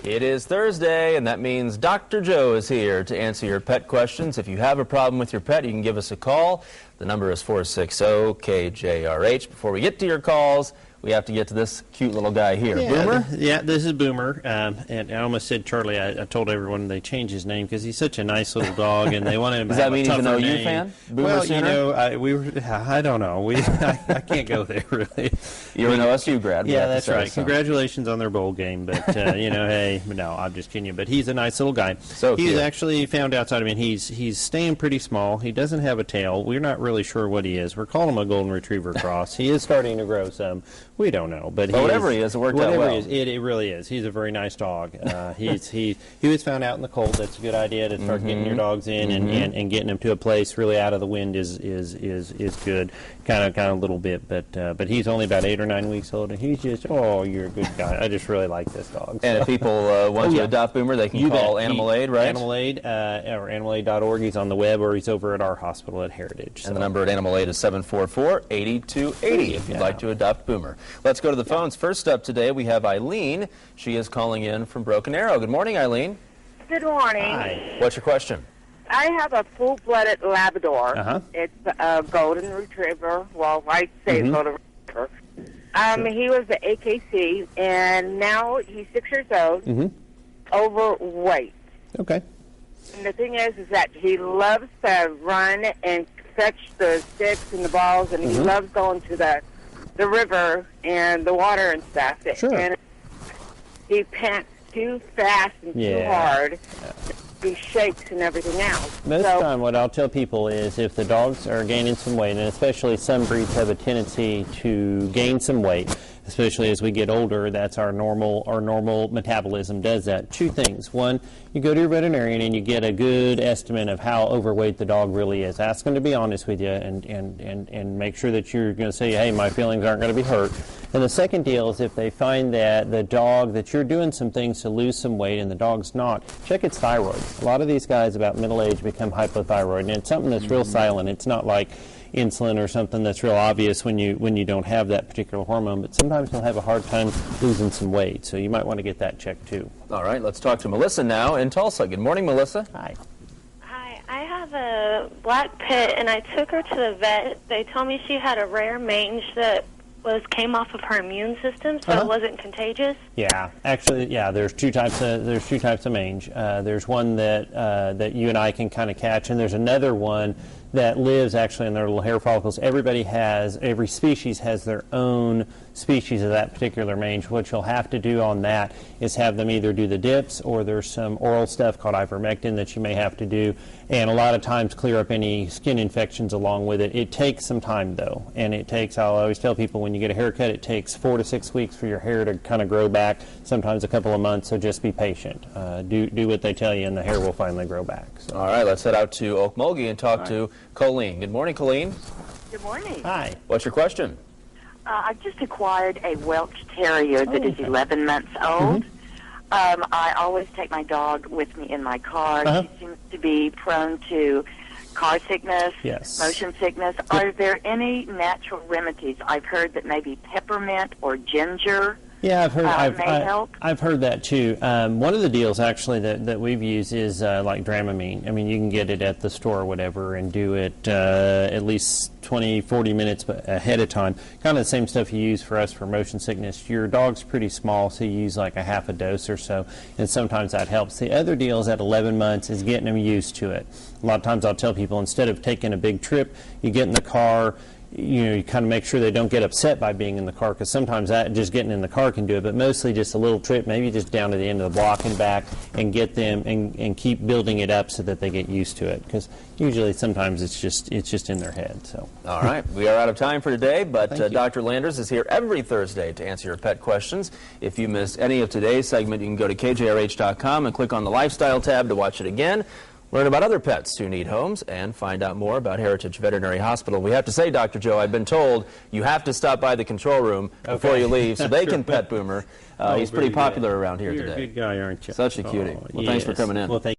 It is Thursday, and that means Dr. Joe is here to answer your pet questions. If you have a problem with your pet, you can give us a call. The number is 460-KJRH. Before we get to your calls, we have to get to this cute little guy here. Boomer? Yeah, this is Boomer. And I almost said Charlie. I told everyone they changed his name because he's such a nice little dog, and they wanted him to have a tougher name. Does that mean he's an OU fan? Boomer well, Center? you know, I don't know. I can't go there, really. You're an OSU grad. Yeah, that's right. So. Congratulations on their bowl game. But, you know, hey, no, I'm just kidding you. But he's a nice little guy. So cute. He's actually found outside of him. He's staying pretty small. He doesn't have a tail. We're not really sure what he is. We're calling him a golden retriever cross. He is starting to grow some. We don't know. But whatever he is, it worked out well. He is, it really is. He's a very nice dog. He was found out in the cold. That's a good idea to start getting your dogs in and getting them to a place really out of the wind is good. Kind of a little bit, but he's only about 8 or 9 weeks old, and he's just you're a good guy. I just really like this dog. So. And if people want to adopt Boomer, they can call Animal Aid, right? Animal Aid or animalaid.org. He's on the web, or he's over at our hospital at Heritage. And the number at Animal Aid is 744-8280 if you'd like to adopt Boomer. Let's go to the phones. First up today, we have Eileen. She is calling in from Broken Arrow. Good morning, Eileen. Good morning. Hi. What's your question? I have a full-blooded Labrador. It's a golden retriever. Well, I say golden retriever. He was the AKC, and now he's 6 years old, overweight. Okay. And the thing is that he loves to run and fetch the sticks and the balls, and he loves going to the river and the water and stuff. Sure. And he pants too fast and too hard. He shakes and everything else. Most of the time, what I'll tell people is if the dogs are gaining some weight, and especially some breeds have a tendency to gain some weight, especially as we get older, that's our normal metabolism does that. Two things. One, you go to your veterinarian and you get a good estimate of how overweight the dog really is. Ask them to be honest with you and make sure that you're going to say, hey, my feelings aren't going to be hurt. And the second deal is if they find that the dog, that you're doing some things to lose some weight and the dog's not, check its thyroid. A lot of these guys about middle age become hypothyroid, and it's something that's real silent. It's not like insulin or something that's real obvious when you don't have that particular hormone, but sometimes you'll have a hard time losing some weight, so you might want to get that checked too. All right, let's talk to Melissa now in Tulsa. Good morning, Melissa. Hi. Hi, I have a black pit, and I took her to the vet. They told me she had a rare mange that came off of her immune system, so it wasn't contagious. Yeah, actually, there's two types of mange. There's one that you and I can kind of catch, and there's another one that lives actually in their little hair follicles. Every species has their own species of that particular mange. What you'll have to do on that is have them either do the dips, or there's some oral stuff called ivermectin that you may have to do, and a lot of times clear up any skin infections along with it. It takes some time though, and I'll always tell people when you get a haircut, it takes 4 to 6 weeks for your hair to kind of grow back, sometimes a couple of months, so just be patient. Do what they tell you and the hair will finally grow back. So. All right, let's head out to Okmulgee and talk to Colleen. Good morning, Colleen. Good morning. Hi. What's your question? I've just acquired a Welsh Terrier that is 11 months old. I always take my dog with me in my car. She seems to be prone to car sickness, motion sickness. Are there any natural remedies? I've heard that maybe peppermint or ginger may help. I've heard that too. One of the deals actually that we've used is like Dramamine. I mean, you can get it at the store or whatever and do it at least 20-40 minutes ahead of time. Kind of the same stuff you use for us for motion sickness. Your dog's pretty small, so you use like a half a dose or so, and sometimes that helps. The other deal is at 11 months is getting them used to it. A lot of times I'll tell people instead of taking a big trip, you get in the car, you kind of make sure they don't get upset by being in the car, because sometimes that just getting in the car can do it, but mostly just a little trip, maybe just down to the end of the block and back, and get them and keep building it up so that they get used to it, because usually sometimes it's just in their head. So. All right, we are out of time for today, but Dr. Landers is here every Thursday to answer your pet questions. If you missed any of today's segment, you can go to KJRH.com and click on the Lifestyle tab to watch it again. Learn about other pets who need homes and find out more about Heritage Veterinary Hospital. We have to say, Dr. Joe, I've been told you have to stop by the control room before you leave so they can pet Boomer. He's pretty popular around here today. You're a good guy, aren't you? Such a cutie. Well, thanks for coming in. Well, thank